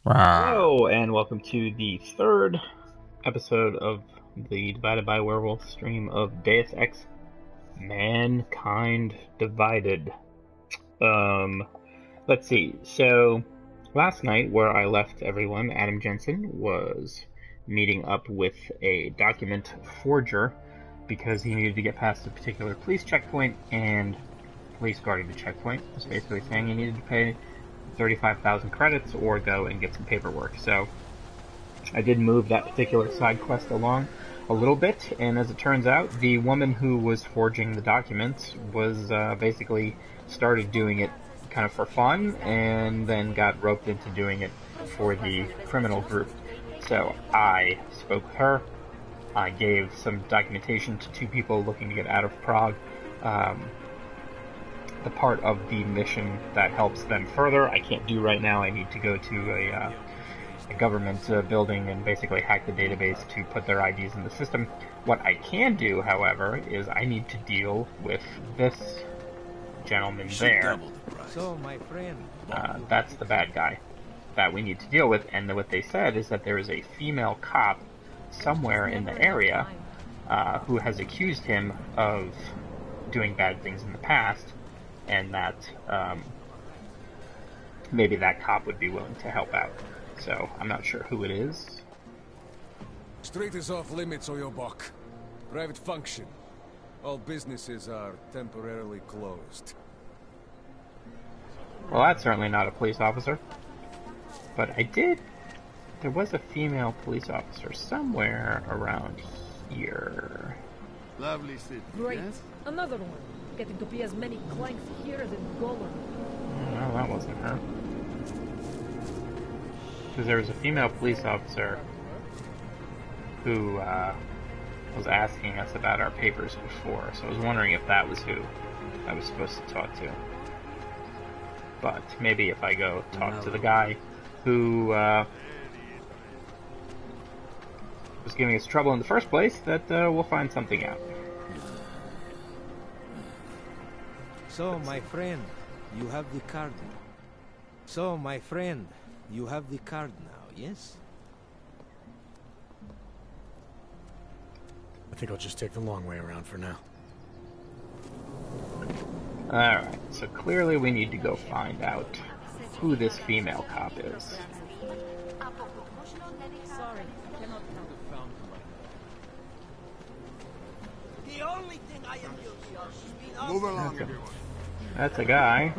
Hello, and welcome to the third episode of the Divided by Werewolves stream of Deus Ex Mankind Divided. Let's see. So, last night, where I left everyone, Adam Jensen was meeting up with a document forger because he needed to get past a particular police checkpoint, and police guarding the checkpoint was basically saying he needed to pay 35,000 credits or go and get some paperwork. So I did move that particular side quest along a little bit, and as it turns out, the woman who was forging the documents was basically started doing it kind of for fun and then got roped into doing it for the criminal group. So I spoke with her. I gave some documentation to two people looking to get out of Prague. The part of the mission that helps them further I can't do right now. I need to go to a government building and basically hack the database to put their IDs in the system. What I can do, however, is I need to deal with this gentleman there. So, my friend, that's the bad guy that we need to deal with, and what they said is that there is a female cop somewhere in the area who has accused him of doing bad things in the past, and that maybe that cop would be willing to help out. So I'm not sure who it is. Street is off limits, Oyobok. Private function. All businesses are temporarily closed. Well, that's certainly not a police officer. But there was a female police officer somewhere around here. Lovely city. Great. Yes? Another one. Getting to be as many clanks here as in Golan. No, that wasn't her. Because there was a female police officer who was asking us about our papers before, so I was wondering if that was who I was supposed to talk to. But maybe if I go talk to the guy who was giving us trouble in the first place, that we'll find something out. so, my friend, you have the card now. So, my friend, you have the card now, yes? I think I'll just take the long way around for now. Alright, so clearly we need to go find out who this female cop is. Sorry, cannot help. The only thing I am guilty of is being Move along, everyone. That's a guy.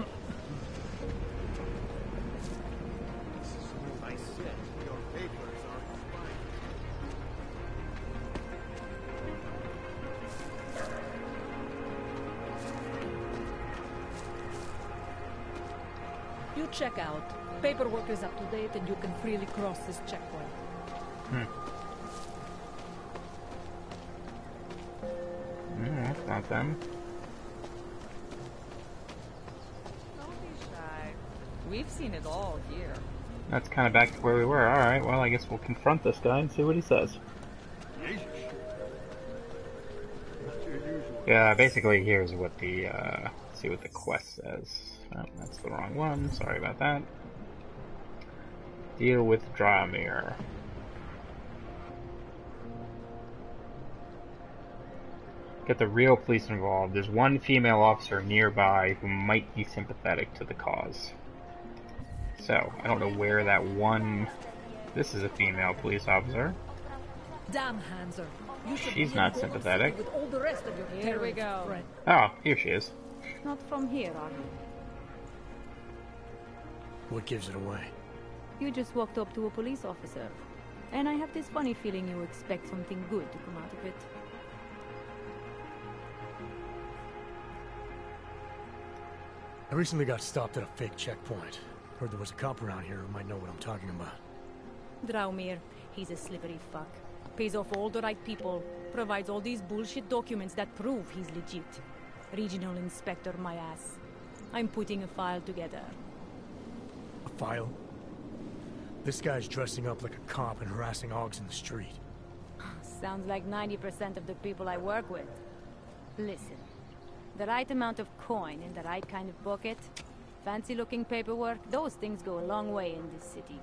I said your papers are expired. You check out. Paperwork is up to date and you can freely cross this checkpoint. That's not them. Don't be shy. We've seen it all here. That's kind of back to where we were. Alright, well, I guess we'll confront this guy and see what he says. Jesus. Not your usual. Yeah, basically here's what the, see what the quest says. Oh, that's the wrong one. Sorry about that. Deal with Dramir. Get the real police involved. There's one female officer nearby who might be sympathetic to the cause. So, I don't know where that one... This is a female police officer. Damn, Hanser. You should She's be not in Golan sympathetic. City with all the rest of your Here we terrorist go. friends. Oh, here she is. Not from here, are you? What gives it away? You just walked up to a police officer. And I have this funny feeling you expect something good to come out of it. I recently got stopped at a fake checkpoint. Heard there was a cop around here who might know what I'm talking about. Draumir, he's a slippery fuck. Pays off all the right people. Provides all these bullshit documents that prove he's legit. Regional inspector, my ass. I'm putting a file together. A file? This guy's dressing up like a cop and harassing hogs in the street. Sounds like 90% of the people I work with. Listen, the right amount of coin in the right kind of bucket, fancy-looking paperwork, those things go a long way in this city.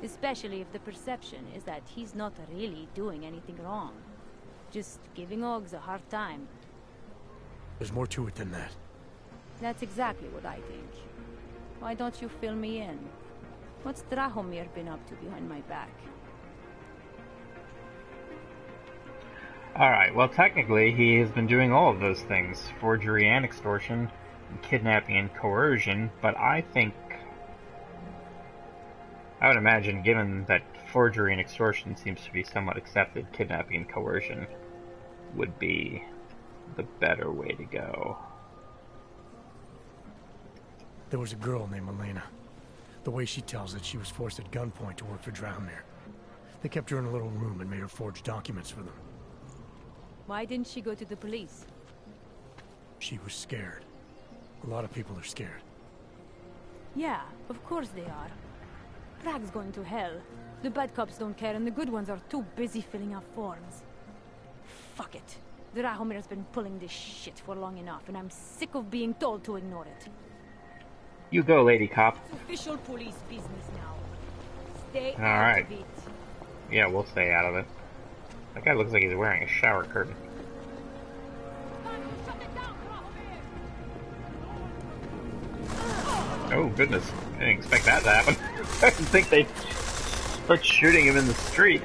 Especially if the perception is that he's not really doing anything wrong. Just giving Oggs a hard time. There's more to it than that. That's exactly what I think. Why don't you fill me in? What's Drahomir been up to behind my back? Alright, well technically he has been doing all of those things. Forgery and extortion, and kidnapping and coercion, but I think... I would imagine, given that forgery and extortion seems to be somewhat accepted, kidnapping and coercion would be the better way to go. There was a girl named Elena. The way she tells it, she was forced at gunpoint to work for Drahomir. They kept her in a little room and made her forge documents for them. Why didn't she go to the police? She was scared. A lot of people are scared. Yeah, of course they are. Prague's going to hell. The bad cops don't care and the good ones are too busy filling out forms. Fuck it. Drahomir's been pulling this shit for long enough and I'm sick of being told to ignore it. You go, lady cop. It's official police business now. Stay All out right. of it. Yeah, we'll stay out of it. That guy looks like he's wearing a shower curtain. Oh, goodness. I didn't expect that to happen. I didn't think they'd start shooting him in the street.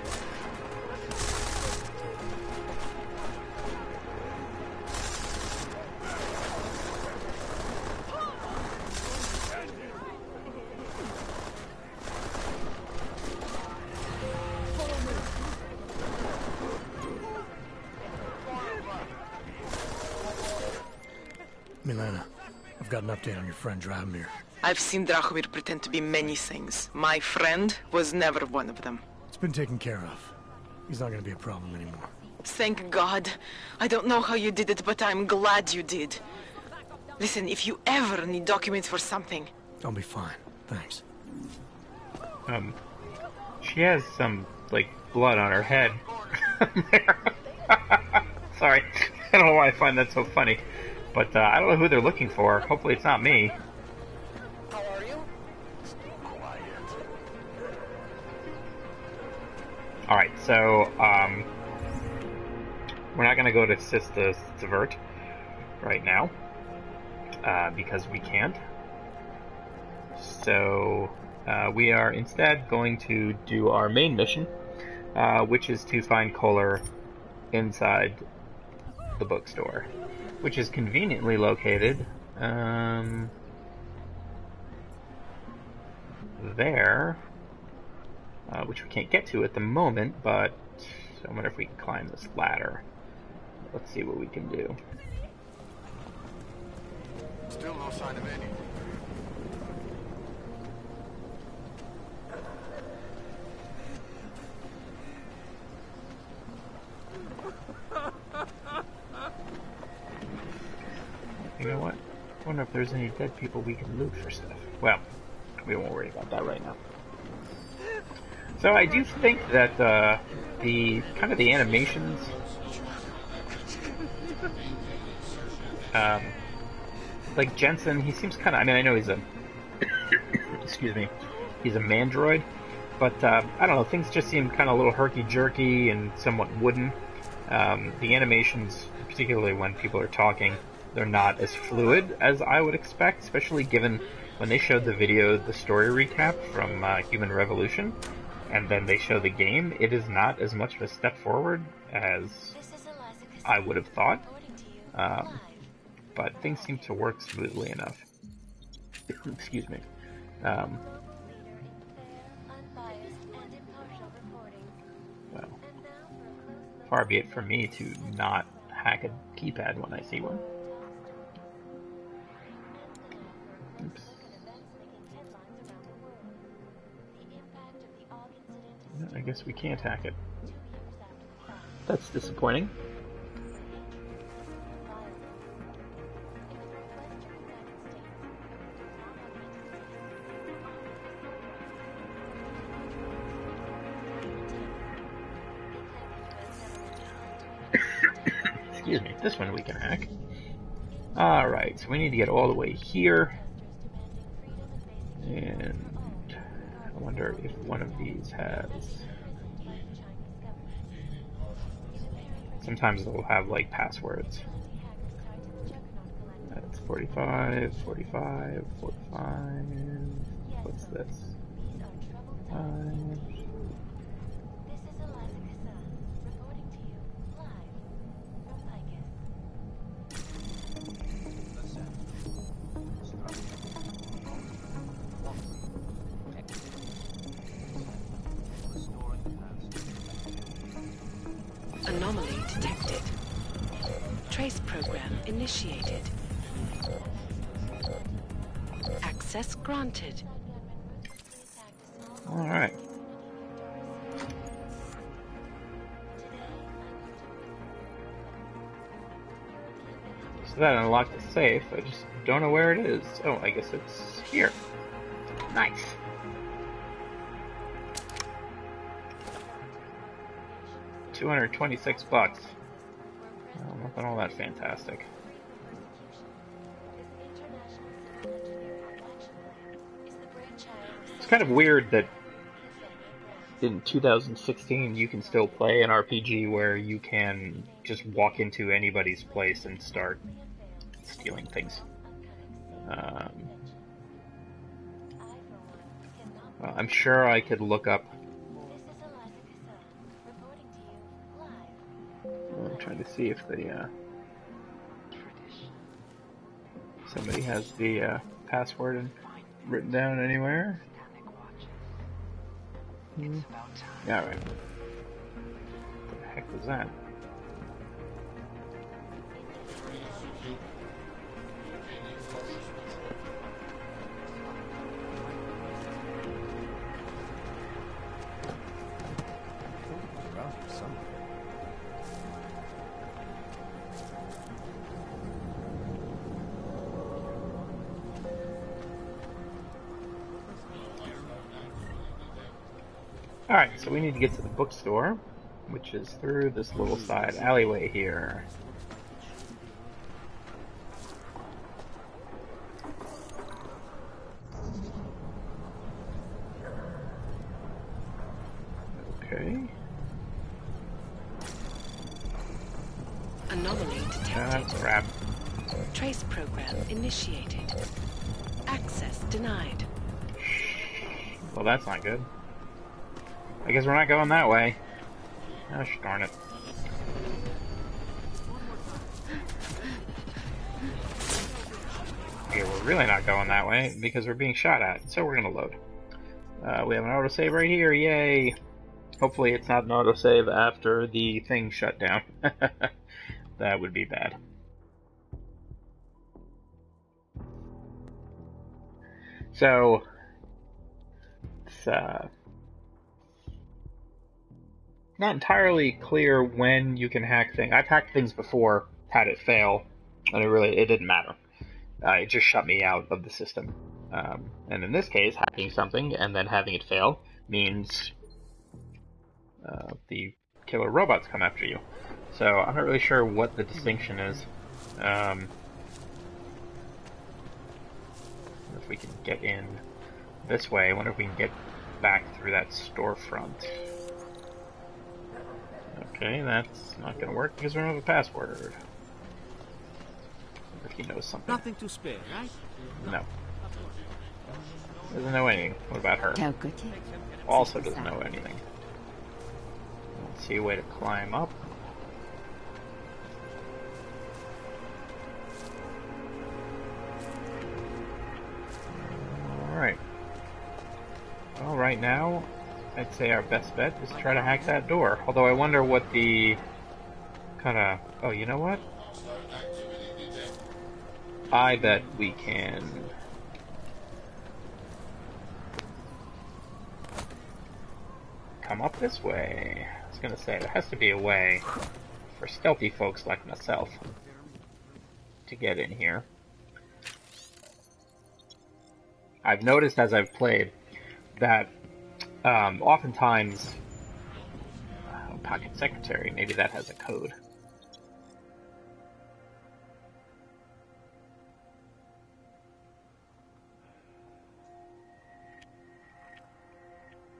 Milena, I've got an update on your friend Drahomir. I've seen Drahomir pretend to be many things. My friend was never one of them. It's been taken care of. He's not gonna be a problem anymore. Thank God. I don't know how you did it, but I'm glad you did. Listen, if you ever need documents for something... I'll be fine, thanks. She has some, like, blood on her head. There. Sorry. I don't know why I find that so funny. But, I don't know who they're looking for. Hopefully it's not me. How are you? Alright, so, we're not gonna go to Sista Svert right now, because we can't. So, we are instead going to do our main mission, which is to find Kohler inside the bookstore, which is conveniently located, there, which we can't get to at the moment, but I wonder if we can climb this ladder. Let's see what we can do. Still no sign of anything. You know what? I wonder if there's any dead people we can loot for stuff. Well, we won't worry about that right now. So I do think that the kind of the animations, like Jensen, he seems kind of. I mean, I know he's a excuse me, he's a mandroid, but I don't know. Things just seem kind of a little herky-jerky and somewhat wooden. The animations, particularly when people are talking, they're not as fluid as I would expect, especially given when they showed the video, the story recap from Human Revolution, and then they show the game. It is not as much of a step forward as I would have thought, but things seem to work smoothly enough. Excuse me. Well, far be it from me to not hack a keypad when I see one. Oops. I guess we can't hack it. That's disappointing. Excuse me, this one we can hack. Alright, so we need to get all the way here. And I wonder if one of these has... Sometimes they'll have, like, passwords. That's 45, 45, 45... What's this? 5... Anomaly detected. Trace program initiated. Access granted. Alright. So that unlocked the safe, I just don't know where it is. Oh, I guess it's here. Nice. $226. Well, nothing all that fantastic. It's kind of weird that in 2016 you can still play an RPG where you can just walk into anybody's place and start stealing things. Well, I'm sure I could look up. I'm trying to see if the somebody has the password written down anywhere. Yeah, right. What the heck was that? Alright, so we need to get to the bookstore, which is through this little side alleyway here. Okay. Anomaly detected. Crap. Trace program initiated. Access denied. Well, that's not good. I guess we're not going that way. Gosh darn it. Okay, we're really not going that way because we're being shot at, so we're gonna load. We have an autosave right here, yay! Hopefully it's not an autosave after the thing shut down. That would be bad. So, it's not entirely clear when you can hack things. I've hacked things before, had it fail, and it didn't matter. It just shut me out of the system. And in this case, hacking something and then having it fail means the killer robots come after you. So I'm not really sure what the distinction is. If we can get in this way, I wonder if we can get back through that storefront. Okay, that's not going to work because we don't have a password. If he knows something. Nothing to spare, right? No. Doesn't know anything. What about her? Also doesn't know anything. Let's see a way to climb up. Alright. Well, right now, I'd say our best bet is to try to hack that door. Although I wonder what the kind of... Oh, you know what? I bet we can... come up this way. I was gonna say, there has to be a way for stealthy folks like myself to get in here. I've noticed as I've played that oftentimes Pocket Secretary, maybe that has a code.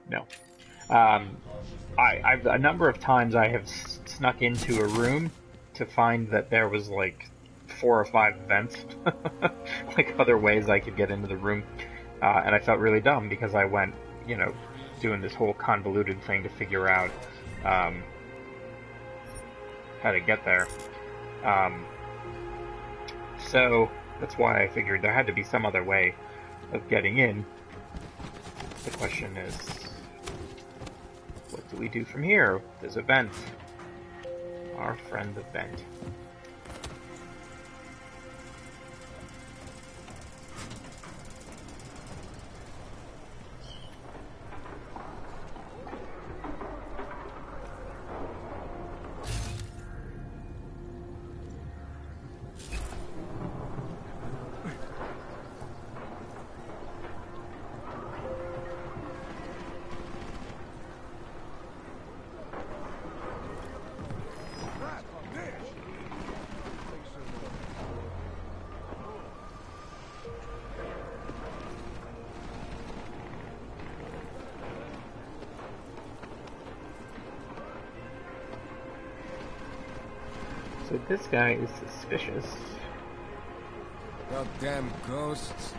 No. I've a number of times I have snuck into a room to find that there was like 4 or 5 vents, like other ways I could get into the room, and I felt really dumb because I went, doing this whole convoluted thing to figure out how to get there. So that's why I figured there had to be some other way of getting in. The question is, what do we do from here? There's a vent. Our friend the vent. So this guy is suspicious. Goddamn ghosts.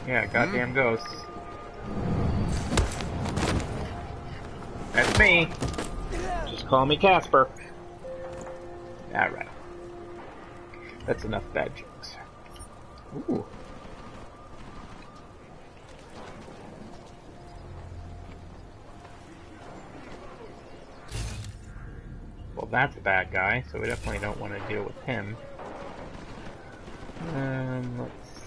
Yeah, goddamn ghosts. That's me. Just call me Casper. Alright. That's enough bad jokes. Ooh. Well, that's a bad guy, so we definitely don't want to deal with him. Let's see.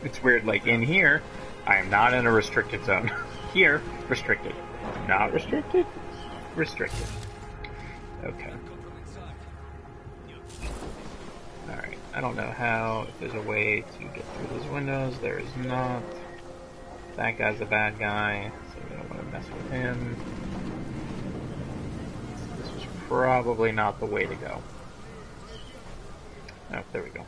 It's weird, like in here, I am not in a restricted zone. Here, restricted. Not restricted? Restricted. Okay. Alright, I don't know if there's a way to get through those windows. There is not. That guy's a bad guy, so we don't want to mess with him. This was probably not the way to go. Oh, there we go.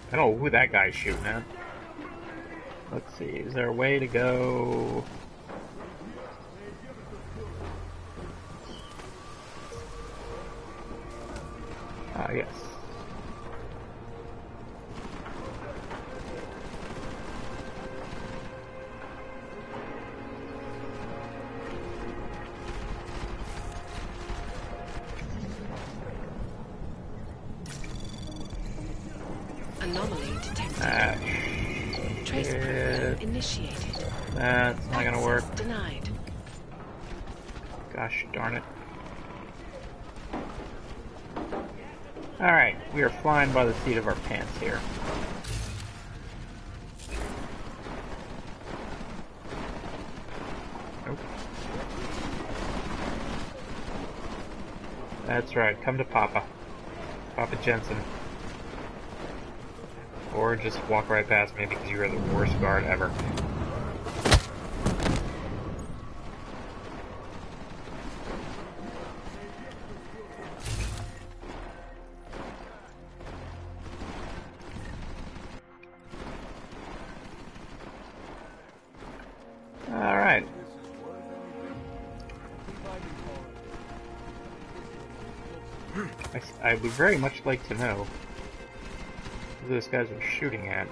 I don't know who that guy's shooting at. Let's see, is there a way to go? Ah, yes. Anomaly detected. Trace program initiated. That's not gonna work. Denied. Gosh darn it. Alright, we are flying by the seat of our pants here. Nope. That's right, come to Papa. Papa Jensen. Or just walk right past me because you are the worst guard ever. Alright. I would very much like to know who those guys are shooting at.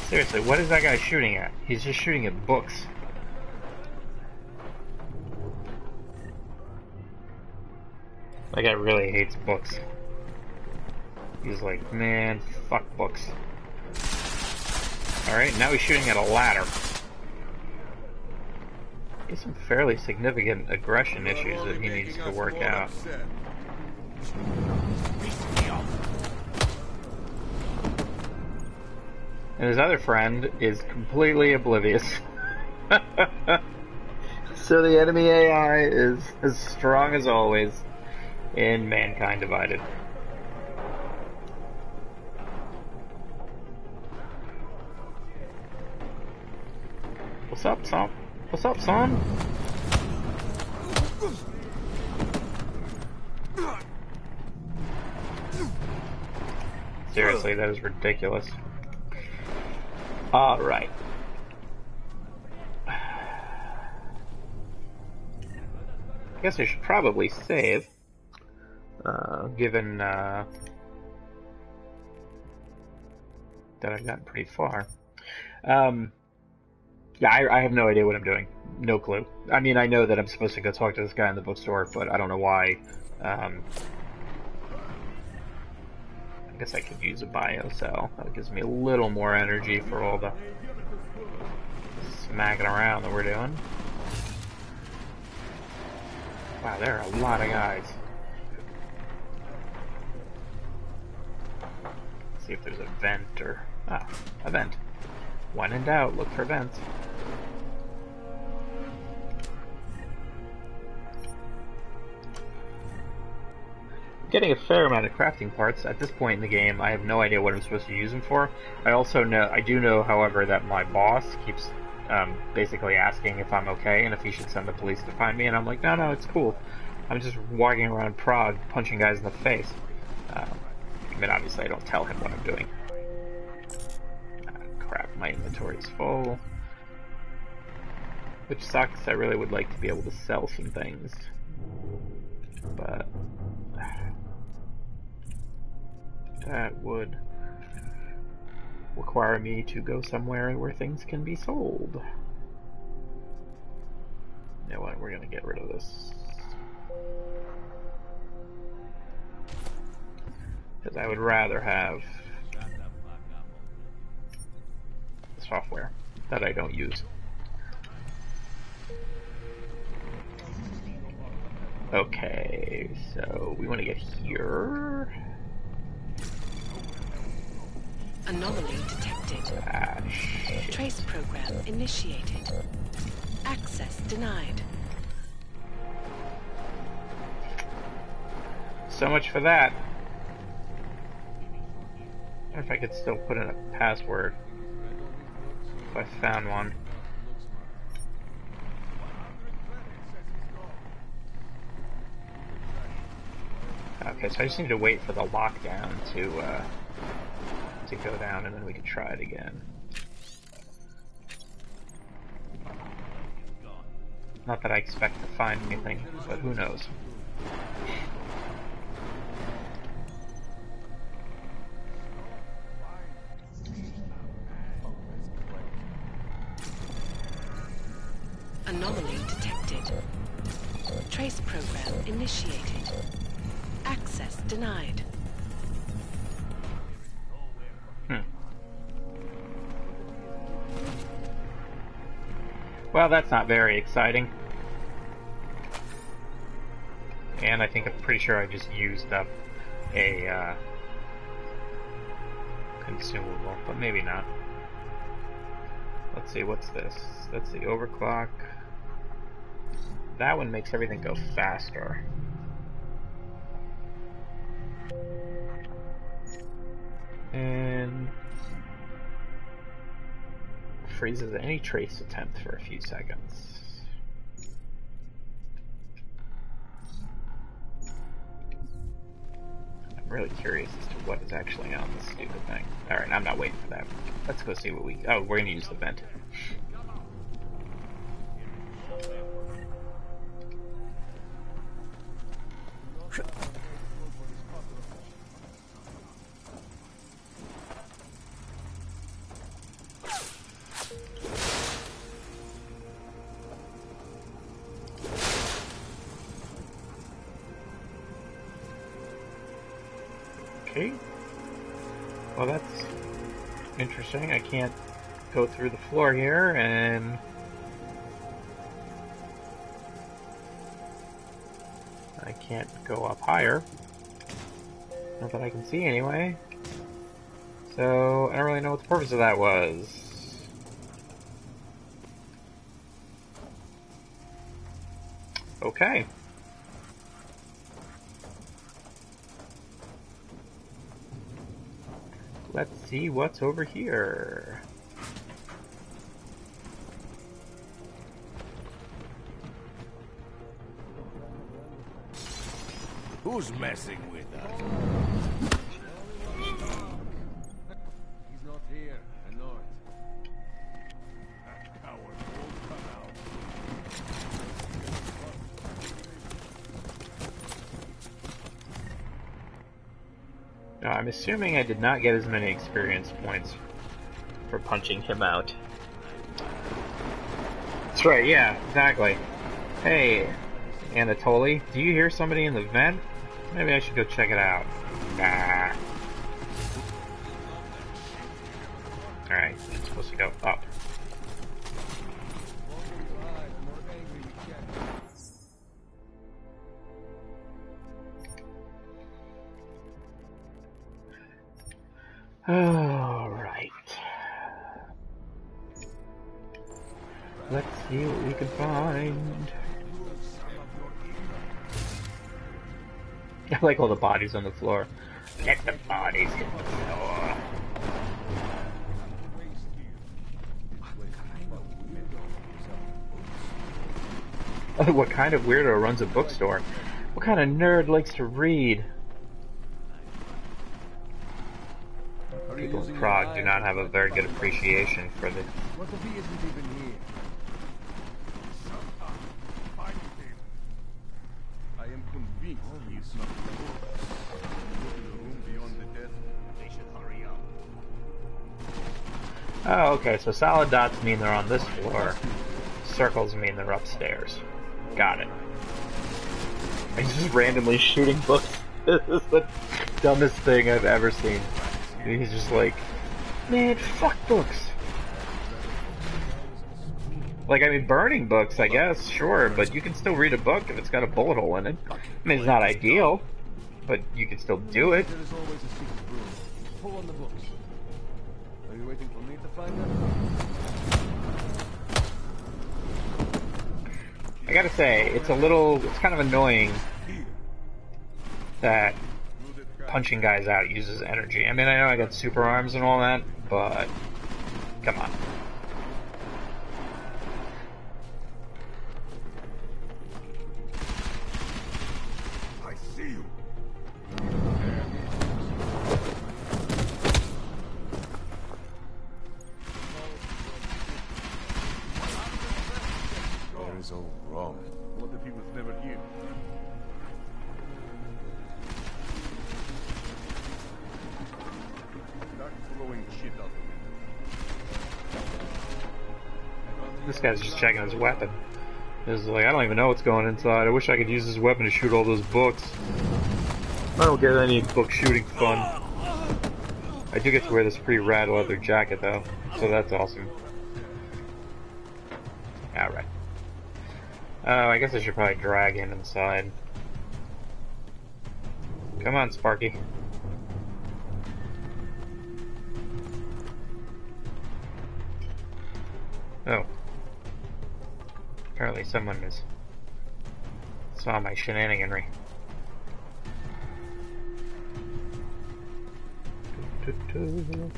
Seriously, what is that guy shooting at? He's just shooting at books. That guy really hates books. He's like, man, fuck books. Alright, now he's shooting at a ladder. He has some fairly significant aggression issues that he needs to work out. And his other friend is completely oblivious. So the enemy AI is as strong as always in Mankind Divided. What's up, son? What's up, son? Seriously, that is ridiculous. Alright. I guess I should probably save, given that I've gotten pretty far. Yeah, I have no idea what I'm doing. No clue. I mean, I know that I'm supposed to go talk to this guy in the bookstore, but I don't know why. I guess I could use a bio cell. That gives me a little more energy for all the smacking around that we're doing. Wow, there are a lot of guys. Let's see if there's a vent or... Ah, a vent. When in doubt, look for vents. Getting a fair amount of crafting parts. At this point in the game, I have no idea what I'm supposed to use them for. I do know, however, that my boss keeps basically asking if I'm okay and if he should send the police to find me, and I'm like, no, it's cool. I'm just walking around Prague punching guys in the face. I mean, obviously I don't tell him what I'm doing. Crap, my inventory's full. Which sucks. I really would like to be able to sell some things. But... that would require me to go somewhere where things can be sold. You know what, we're gonna get rid of this. Because I would rather have software that I don't use. Okay, so we want to get here. Anomaly detected. Ah, shit. Trace program initiated. Access denied. So much for that. I wonder if I could still put in a password if I found one. Okay, so I just need to wait for the lockdown to go down, and then we can try it again. Not that I expect to find anything, but who knows. Anomaly detected. Trace program initiated. Access denied. Well, that's not very exciting. And I think I'm pretty sure I just used up a consumable, but maybe not. Let's see, what's this? That's the overclock. That one makes everything go faster. And freezes any trace attempt for a few seconds. I'm really curious as to what is actually on this stupid thing. Alright, I'm not waiting for that. Let's go see what we... Oh, we're gonna use the vent. Okay. Well, that's interesting. I can't go through the floor here, and I can't go up higher. Not that I can see anyway. So, I don't really know what the purpose of that was. Okay. Let's see what's over here. Who's messing with us? He's not here. I know it. That coward won't come Now, I'm assuming I did not get as many experience points for punching him out. That's right, yeah, exactly. Hey, Anatoly, do you hear somebody in the vent? Maybe I should go check it out. Nah. Alright, I'm supposed to go up. Alright. Let's see what we can find. I like all the bodies on the floor. Let the bodies hit the floor. What kind of weirdo runs a bookstore? What kind of nerd likes to read? People in Prague do not have a very good appreciation for the... What if he isn't even here? I am convinced he is not the crooks. In the room beyond the desk. They should hurry up. Oh, okay, so solid dots mean they're on this floor. Circles mean they're upstairs. Got it. He's just randomly shooting books. This is the dumbest thing I've ever seen. He's just like, man, fuck books. Like, I mean, burning books, I guess, sure, but you can still read a book if it's got a bullet hole in it. I mean, it's not ideal, but you can still do it. There is always a secret room. Pull on the books. Are you waiting for me to find them? I gotta say, it's kind of annoying that punching guys out uses energy. I mean, I know I got super arms and all that, but come on. I see you. Where is all wrong? What if he was never here? This guy's just checking his weapon. He's like, I don't even know what's going inside. I wish I could use this weapon to shoot all those books. I don't get any book shooting fun. I do get to wear this pretty rad leather jacket though, so that's awesome. Alright. Oh, I guess I should probably drag him inside. Come on, Sparky. Oh. Apparently someone saw my shenaniganry. Oops.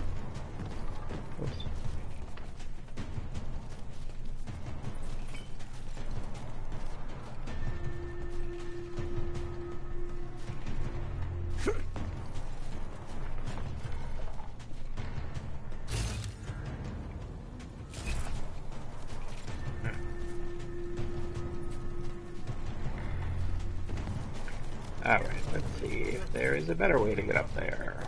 Alright, let's see if there is a better way to get up there.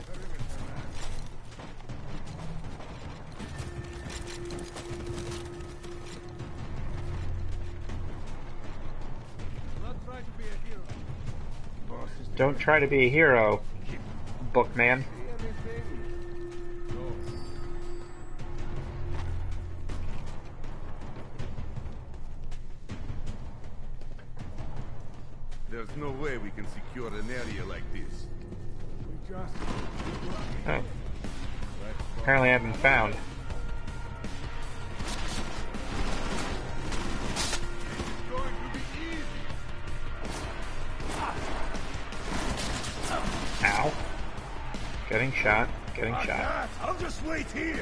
Don't try to be a hero, bookman. There's no way we can secure an area like this. Oh. Apparently I've been found. It's going to be easy. Ow. Getting shot. Getting shot. I'll just wait here.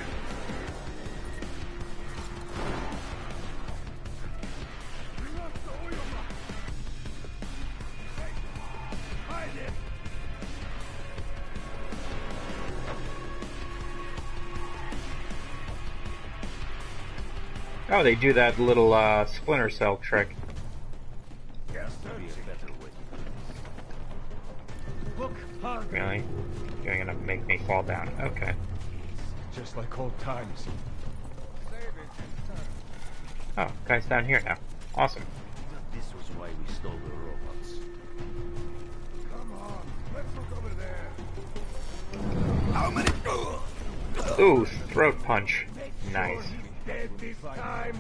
Oh, they do that little splinter cell trick. Really? You're gonna make me fall down. Okay. Just like old times. Oh, guy's down here now. Awesome. This was why we stole the robots. Come on, let's look over there. How many? Ooh, throat punch. Nice. Dead this time.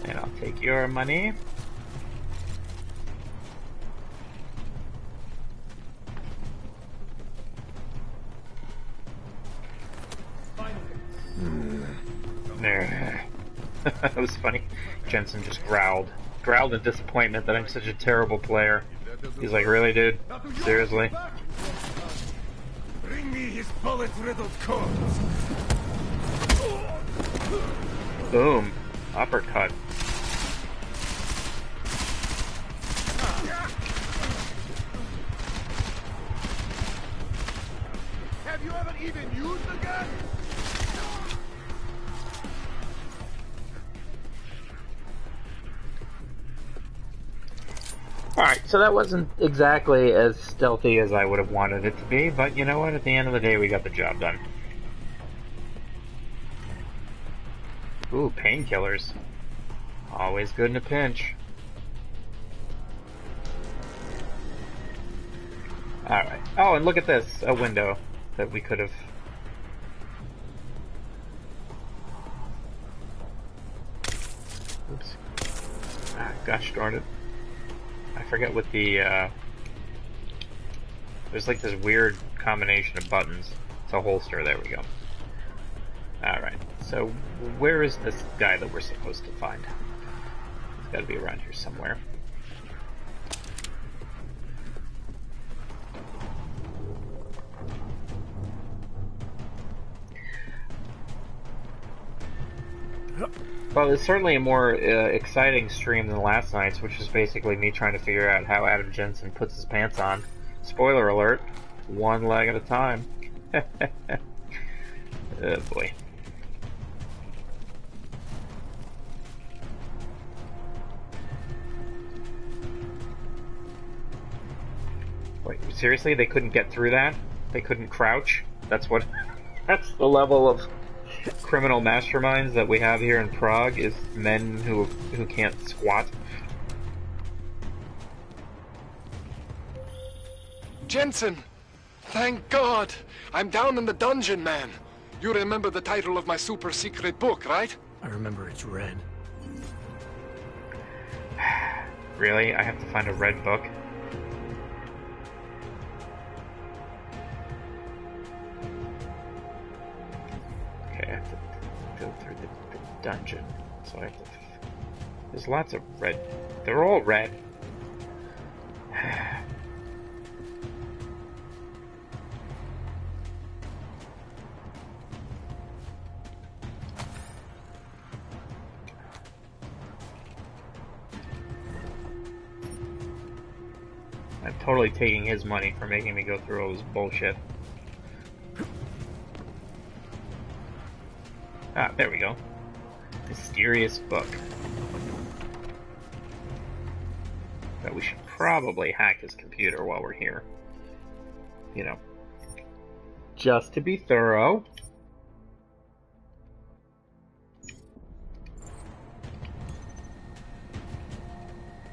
And I'll take your money. There. That was funny. Jensen just growled. Growled in disappointment that I'm such a terrible player. He's like, really, dude? Seriously? Bring me his bullet-riddled corpse. Boom. Uppercut. Have you ever even used a gun? Alright, so that wasn't exactly as stealthy as I would have wanted it to be, but you know what? At the end of the day, we got the job done. Ooh, painkillers. Always good in a pinch. Alright. Oh, and look at this. A window that we could have... Oops. Ah, gosh darn it. I forget what the, there's like this weird combination of buttons. It's a holster. There we go. Alright. So, where is this guy that we're supposed to find? He's got to be around here somewhere. Well, it's certainly a more exciting stream than last night's, which is basically me trying to figure out how Adam Jensen puts his pants on. Spoiler alert, one leg at a time. Oh boy. Wait, seriously? They couldn't get through that? They couldn't crouch? That's what... That's the level of criminal masterminds that we have here in Prague, is men who can't squat. Jensen! Thank God! I'm down in the dungeon, man. You remember the title of my super secret book, right? I remember it's red. Really? I have to find a red book? Okay, I have to go through the dungeon. So I have to... There's lots of red... They're all red. I'm totally taking his money for making me go through all this bullshit. Ah, there we go. Mysterious book. But we should probably hack his computer while we're here. You know. Just to be thorough.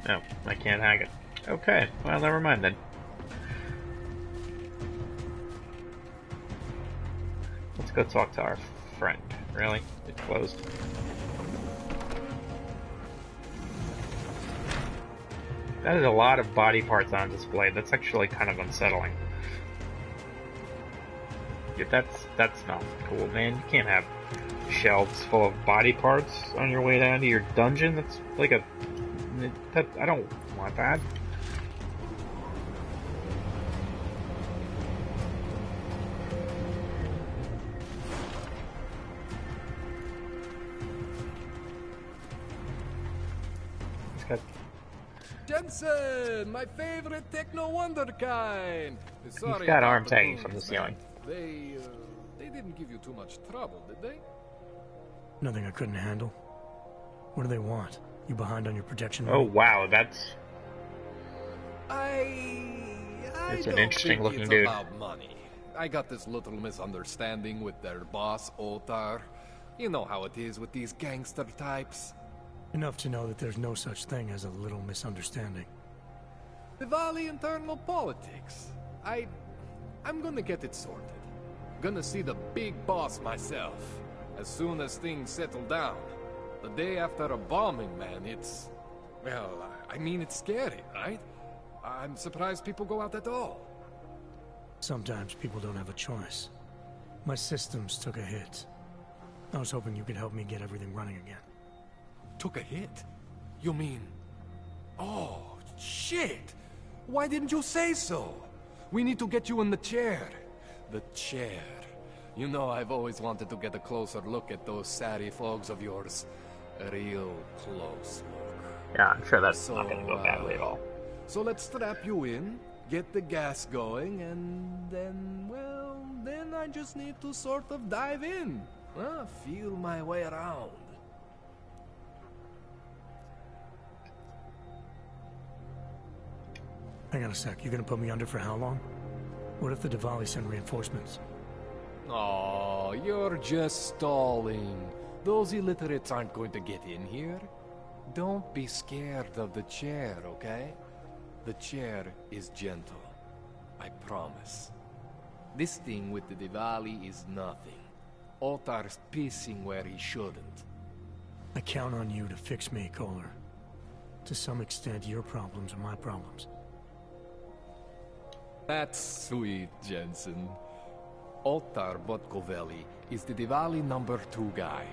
No, I can't hack it. Okay, well, never mind then. Let's go talk to our friend. Really? It's closed. That is a lot of body parts on display. That's actually kind of unsettling. Yeah, that's not cool, man. You can't have shelves full of body parts on your way down to your dungeon. That's like I don't want that. Jensen, my favorite techno wonderkind. Sorry, He's got arms hanging from the ceiling. They didn't give you too much trouble, did they? Nothing I couldn't handle. What do they want? You behind on your protection? Oh wow, that's It's an interesting looking dude. About money. I got this little misunderstanding with their boss, Otar. You know how it is with these gangster types. Enough to know that there's no such thing as a little misunderstanding. Diwali internal politics. I'm gonna get it sorted. Gonna see the big boss myself. As soon as things settle down. The day after a bombing, man, it's... Well, I mean, it's scary, right? I'm surprised people go out at all. Sometimes people don't have a choice. My systems took a hit. I was hoping you could help me get everything running again. Took a hit? You mean... Oh, shit! Why didn't you say so? We need to get you in the chair. The chair. You know, I've always wanted to get a closer look at those satty fogs of yours. A real close look. Yeah, I'm sure that's not going to go badly at all. So let's strap you in, get the gas going, and then, well, then I just need to sort of dive in. Feel my way around. Hang on a sec, you gonna put me under for how long? What if the Diwali send reinforcements? Oh, you're just stalling. Those illiterates aren't going to get in here. Don't be scared of the chair, okay? The chair is gentle. I promise. This thing with the Diwali is nothing. Otar's pissing where he shouldn't. I count on you to fix me, Kohler. To some extent, your problems are my problems. That's sweet, Jensen. Otar Botkovelli is the Diwali #2 guy.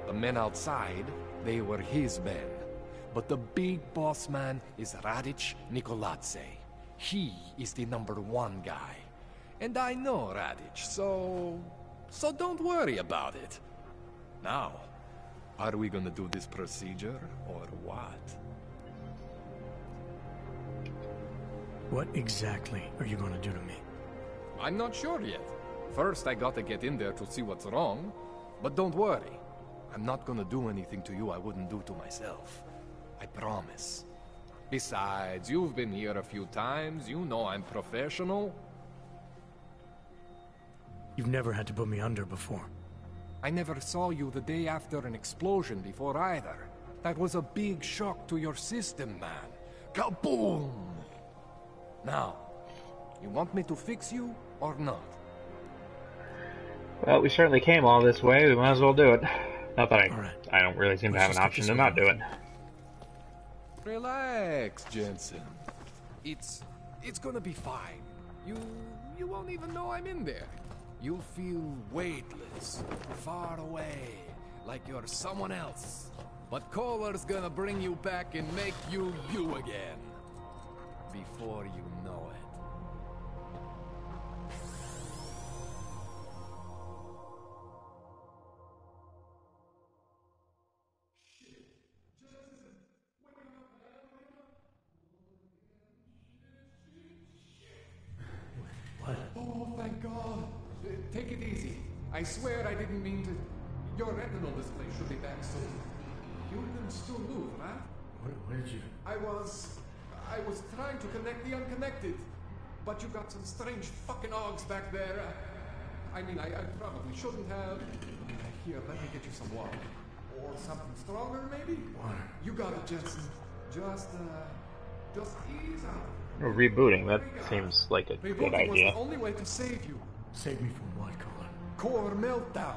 The men outside, they were his men. But the big boss man is Radic Nikoladze. He is the #1 guy. And I know Radic, so don't worry about it. Now, are we gonna do this procedure, or what? What exactly are you gonna do to me? I'm not sure yet. First, I gotta get in there to see what's wrong. But don't worry. I'm not gonna do anything to you I wouldn't do to myself. I promise. Besides, you've been here a few times. You know I'm professional. You've never had to put me under before. I never saw you the day after an explosion before either. That was a big shock to your system, man. Kaboom! Now, you want me to fix you or not? Well, we certainly came all this way. We might as well do it. Not that right. I don't really seem to have an option to not do it. Relax, Jensen. It's gonna be fine. You won't even know I'm in there. You'll feel weightless, far away, like you're someone else. But Kohler's gonna bring you back and make you you again. Before you know it. What? Oh, thank God. Take it easy. I swear I didn't mean to... Your retinal display should be back soon. You can still move, right? Where did you... I was trying to connect the unconnected. But you got some strange fucking ogs back there. I mean, I probably shouldn't have. Here, let me get you some water. Or something stronger, maybe? Water. You got it, Jensen. Just ease out. Rebooting, that seems like a good Rebooting was idea. the only way to save you. Save me from what, Kohler? core meltdown.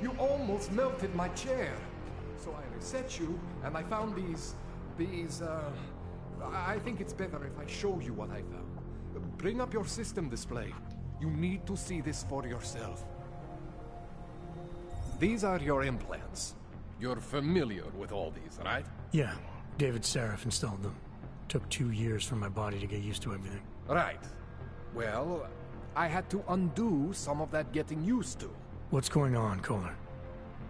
You almost melted my chair. So I reset you, and I found these, I think it's better if I show you what I found. Bring up your system display. You need to see this for yourself. These are your implants. You're familiar with all these, right? Yeah, David Seraph installed them. Took 2 years for my body to get used to everything. Right. Well, I had to undo some of that getting used to. What's going on, Kohler?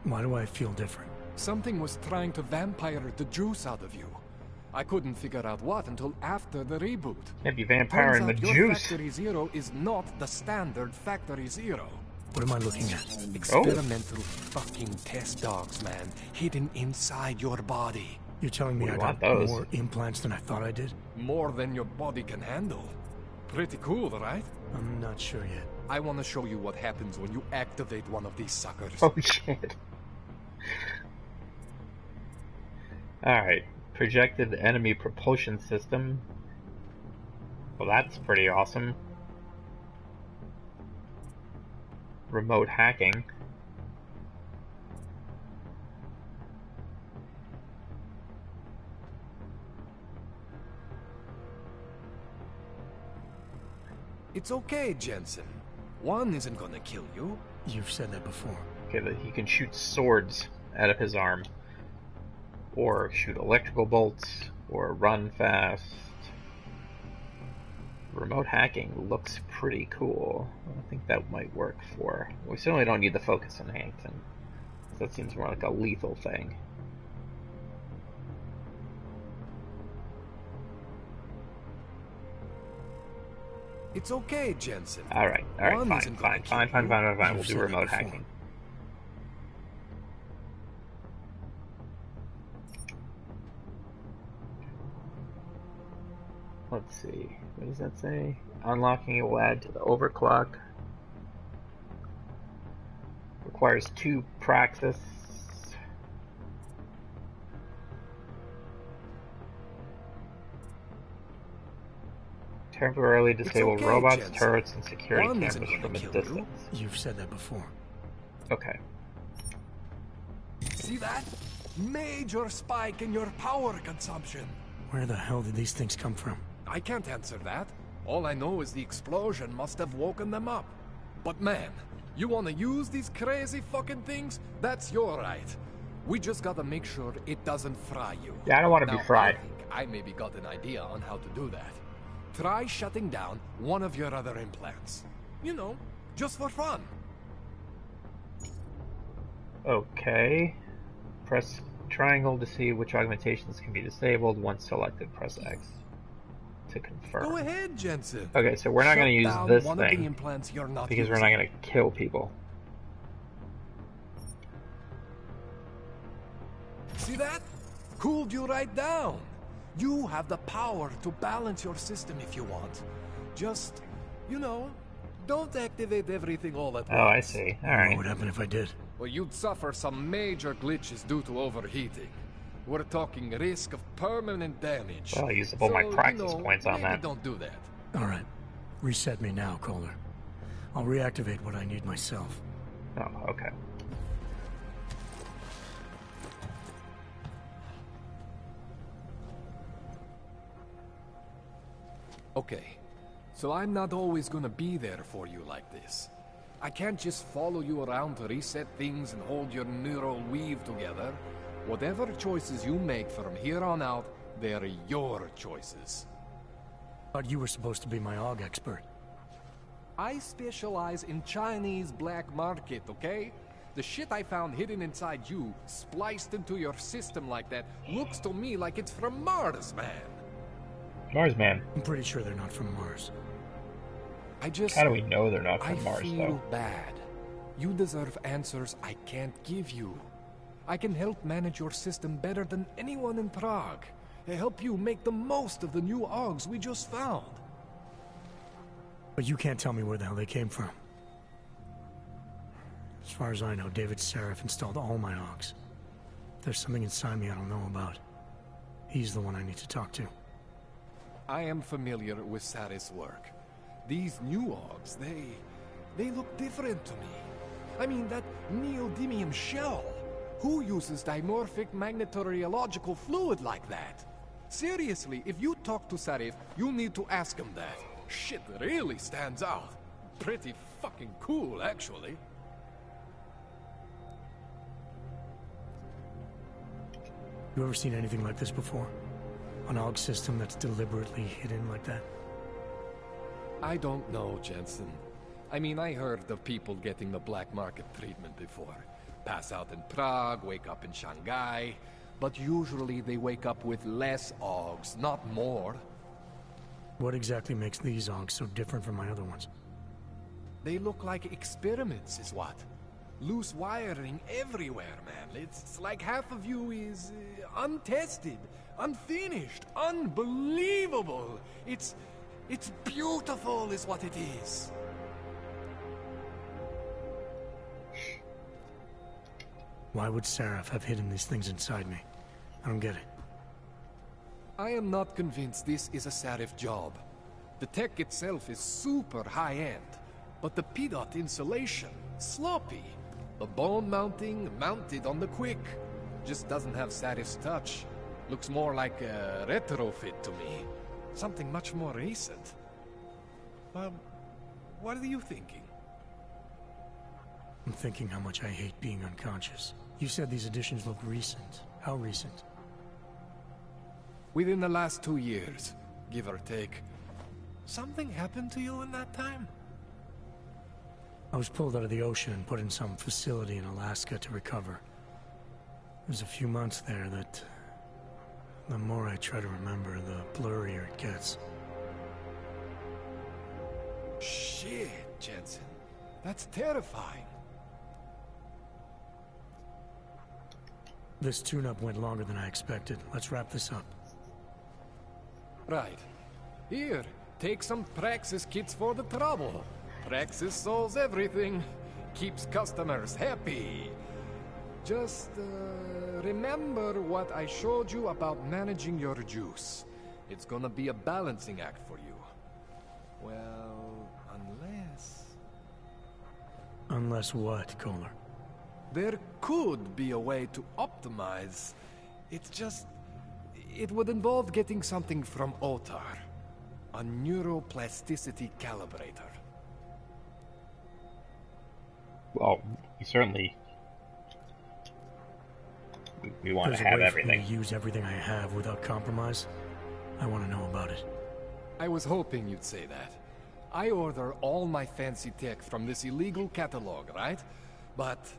Why do I feel different? Something was trying to vampire the juice out of you. I couldn't figure out what until after the reboot. Can't be vampiring the Your juice. Factory Zero is not the standard Factory Zero. What am I looking at? Experimental fucking test dogs, man. Hidden inside your body. You're telling me I got more implants than I thought I did? More than your body can handle. Pretty cool, right? I'm not sure yet. I want to show you what happens when you activate one of these suckers. Oh shit. Alright. Projected enemy propulsion system. Well, that's pretty awesome. Remote hacking. It's okay, Jensen. One isn't gonna kill you. You've said that before. Okay, that he can shoot swords out of his arm. Or shoot electrical bolts. Or run fast. Remote hacking looks pretty cool. I think that might work for... We certainly don't need the focus enhancing. That seems more like a lethal thing. It's okay, Jensen. Alright, fine. We'll do remote hacking. Let's see, what does that say? Unlocking it will add to the overclock. Requires 2 praxis. Temporarily disable robots, Jensen. Turrets, and security cameras from a distance. You've said that before. Okay. See that? Major spike in your power consumption. Where the hell did these things come from? I can't answer that. All I know is the explosion must have woken them up. But man, you want to use these crazy fucking things? That's your right. We just gotta make sure it doesn't fry you. Yeah, I don't want to be fried. I think I maybe got an idea on how to do that. Try shutting down one of your other implants. You know, just for fun. Okay. Press triangle to see which augmentations can be disabled. Once selected, press X to confirm. Go ahead, Jensen. Okay, so we're not going to use this thing implants you're not because we're not going to kill people. See that? Cooled you right down. You have the power to balance your system if you want. Just, you know, don't activate everything all at once. Oh, I see. Alright. What would happen if I did? Well, you'd suffer some major glitches due to overheating. We're talking risk of permanent damage. Well, I used up all my practice points on that. Don't do that. Alright. Reset me now, Kohler. I'll reactivate what I need myself. Oh, okay. Okay, so I'm not always gonna be there for you like this. I can't just follow you around to reset things and hold your neural weave together. Whatever choices you make from here on out, they're your choices. Thought you were supposed to be my AUG expert. I specialize in Chinese black market, okay? The shit I found hidden inside you, spliced into your system like that, looks to me like it's from Mars, man. Mars, man. I'm pretty sure they're not from Mars. How do we know they're not from Mars, though? I feel bad. You deserve answers I can't give you. I can help manage your system better than anyone in Prague. I help you make the most of the new AUGs we just found. But you can't tell me where the hell they came from. As far as I know, David Seraph installed all my AUGs. There's something inside me I don't know about. He's the one I need to talk to. I am familiar with Sarah's work. These new AUGs, they look different to me. I mean, that neodymium shell. Who uses dimorphic magnetorheological fluid like that? Seriously, if you talk to Sarif, you need to ask him that. Shit really stands out. Pretty fucking cool, actually. You ever seen anything like this before? An AUG system that's deliberately hidden like that? I don't know, Jensen. I mean, I heard of people getting the black market treatment before. Pass out in Prague, wake up in Shanghai. But usually they wake up with less AUGs, not more. What exactly makes these AUGs so different from my other ones? They look like experiments, is what? Loose wiring everywhere, man. It's like half of you is untested, unfinished, unbelievable. It's beautiful is what it is. Why would Sarif have hidden these things inside me? I don't get it. I am not convinced this is a Sarif job. The tech itself is super high-end, but the PDOT insulation, sloppy. The bone mounting, mounted on the quick. Just doesn't have Sarif's touch. Looks more like a retrofit to me. Something much more recent. What are you thinking? I'm thinking how much I hate being unconscious. You said these additions look recent. How recent? Within the last 2 years, give or take. Something happened to you in that time? I was pulled out of the ocean and put in some facility in Alaska to recover. There's a few months there that... the more I try to remember, the blurrier it gets. Shit, Jensen. That's terrifying. This tune-up went longer than I expected. Let's wrap this up. Right. Here, take some Praxis kits for the trouble. Praxis solves everything. Keeps customers happy. Just, remember what I showed you about managing your juice. It's gonna be a balancing act for you. Well, unless... Unless what, Kohler? There could be a way to optimize. It's just... it would involve getting something from Otar. A neuroplasticity calibrator. Well, we certainly... we want to have everything. There's a way for me to use everything I have without compromise? I want to know about it. I was hoping you'd say that. I order all my fancy tech from this illegal catalog, right? But...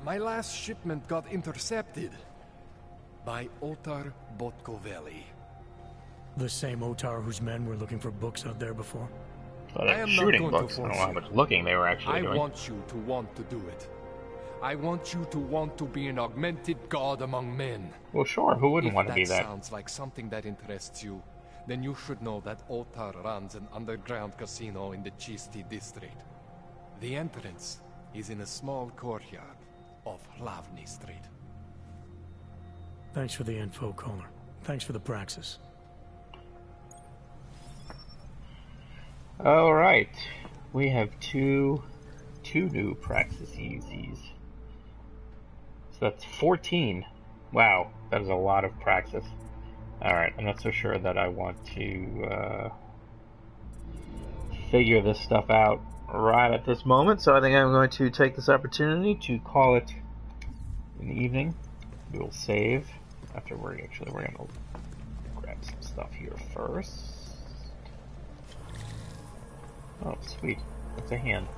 my last shipment got intercepted by Otar Botkoveli. The same Otar whose men were looking for books out there before? Well, I am shooting not going books. To force I don't know how much looking they were actually doing. I want you to want to do it. I want you to want to be an augmented god among men. Well, sure. Who wouldn't want to be that? If that sounds like something that interests you, then you should know that Otar runs an underground casino in the Chisti district. The entrance is in a small courtyard off Hlavny Street. Thanks for the info, Kohler. Thanks for the praxis. All right, we have two new praxises. So that's 14. Wow, that is a lot of praxis. All right, I'm not so sure that I want to figure this stuff out right at this moment, so I think I'm going to take this opportunity to call it an evening. We will save after we're going to grab some stuff here first. Oh, sweet. That's a hand.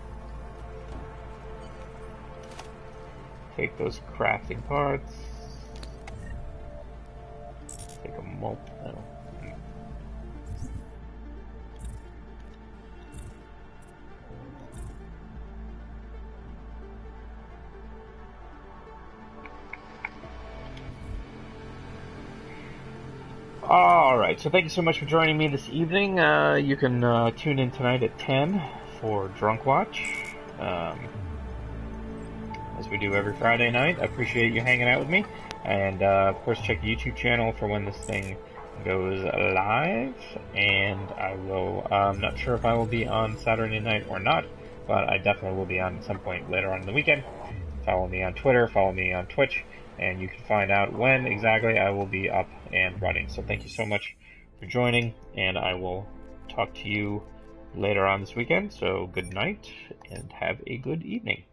Take those crafting parts. Take a no. Alright, so thank you so much for joining me this evening. You can tune in tonight at 10 for Drunk Watch, as we do every Friday night. I appreciate you hanging out with me. And, of course, check the YouTube channel for when this thing goes live. And I will, I'm not sure if I will be on Saturday night or not, but I definitely will be on at some point later on in the weekend. Follow me on Twitter, follow me on Twitch, and you can find out when exactly I will be up and running. So thank you so much for joining, and I will talk to you later on this weekend. So good night, and have a good evening.